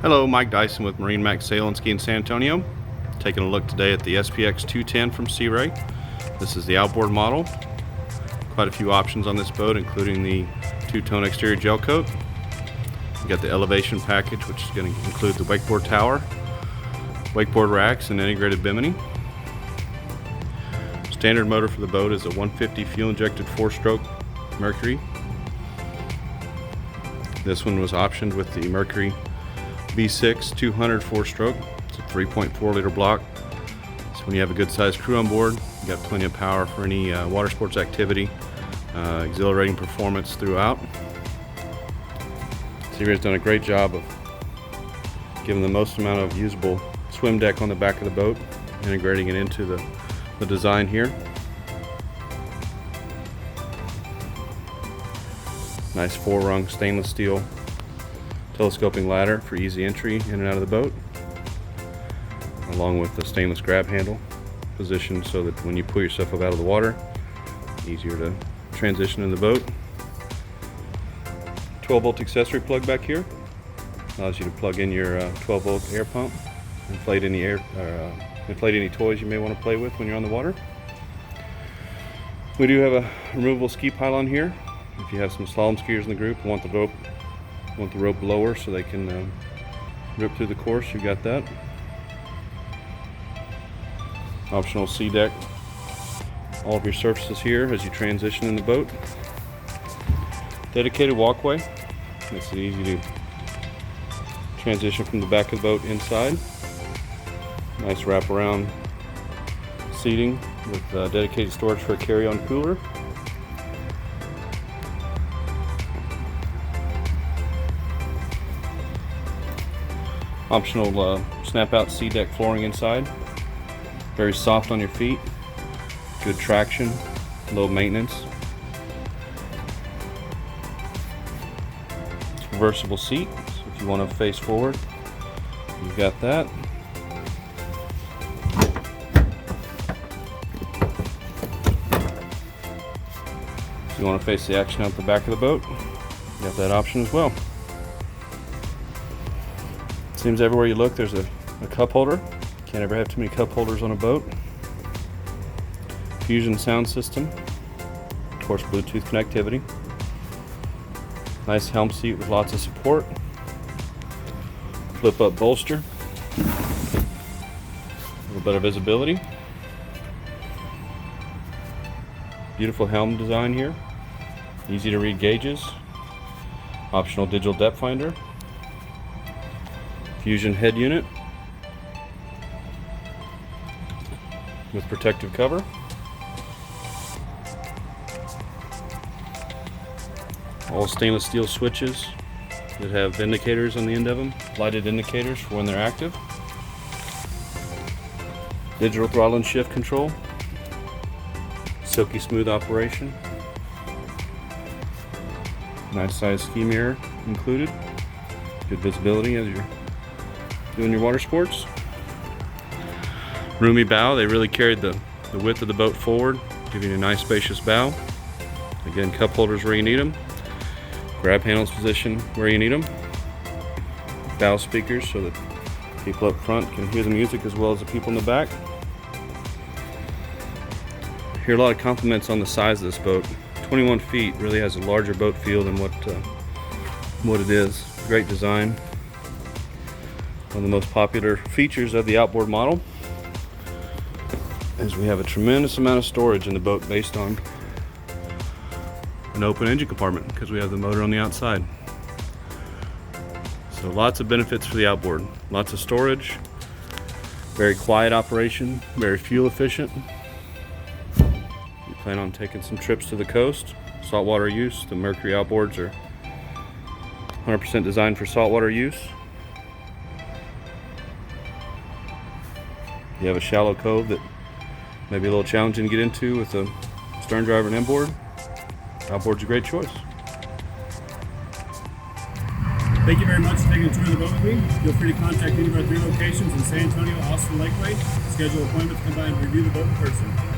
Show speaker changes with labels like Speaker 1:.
Speaker 1: Hello, Mike Dyson with MarineMax Sailandski in San Antonio. Taking a look today at the SPX 210 from Sea Ray. This is the outboard model. Quite a few options on this boat, including the two-tone exterior gel coat. You got the elevation package, which is going to include the wakeboard tower, wakeboard racks, and integrated Bimini. Standard motor for the boat is a 150 fuel-injected 4-stroke Mercury. This one was optioned with the Mercury V6 200 4-stroke. It's a 3.4 liter block. So when you have a good sized crew on board, you got plenty of power for any water sports activity, exhilarating performance throughout. Sea Ray's done a great job of giving the most amount of usable swim deck on the back of the boat, integrating it into the design here. Nice 4-rung stainless steel telescoping ladder for easy entry in and out of the boat, along with the stainless grab handle positioned so that when you pull yourself up out of the water, easier to transition in the boat. 12-volt accessory plug back here allows you to plug in your 12-volt air pump, inflate any toys you may want to play with when you're on the water. We do have a removable ski pylon here. If you have some slalom skiers in the group and want the rope lower so they can rip through the course, you got that. Optional Seadek. All of your surfaces here as you transition in the boat. Dedicated walkway. Makes it easy to transition from the back of the boat inside. Nice wraparound seating with dedicated storage for a carry-on cooler. Optional snap-out Seadek flooring inside. Very soft on your feet. Good traction. Low maintenance. Reversible seat. So if you want to face forward, you've got that. If you want to face the action out the back of the boat, you got that option as well. Seems everywhere you look there's a cup holder. Can't ever have too many cup holders on a boat. Fusion sound system. Of course, Bluetooth connectivity. Nice helm seat with lots of support. Flip up bolster. A little bit of visibility. Beautiful helm design here. Easy to read gauges. Optional digital depth finder. Fusion head unit with protective cover. All stainless steel switches that have indicators on the end of them, lighted indicators for when they're active. Digital throttle and shift control. Silky smooth operation. Nice size ski mirror included. Good visibility as you're doing your water sports. Roomy bow. They really carried the width of the boat forward, giving you a nice spacious bow. Again, cup holders where you need them. Grab handles position where you need them. Bow speakers so that people up front can hear the music as well as the people in the back. Hear a lot of compliments on the size of this boat. 21 feet really has a larger boat feel than what it is. Great design. One of the most popular features of the outboard model is we have a tremendous amount of storage in the boat based on an open engine compartment because we have the motor on the outside. So lots of benefits for the outboard. Lots of storage, very quiet operation, very fuel efficient. You plan on taking some trips to the coast, saltwater use. The Mercury outboards are 100% designed for saltwater use. You have a shallow cove that may be a little challenging to get into with a stern driver and inboard. Outboard's a great choice.
Speaker 2: Thank you very much for taking a tour of the boat with me. Feel free to contact any of our 3 locations in San Antonio, Austin, Lakeway. Schedule an appointment to come by and review the boat in person.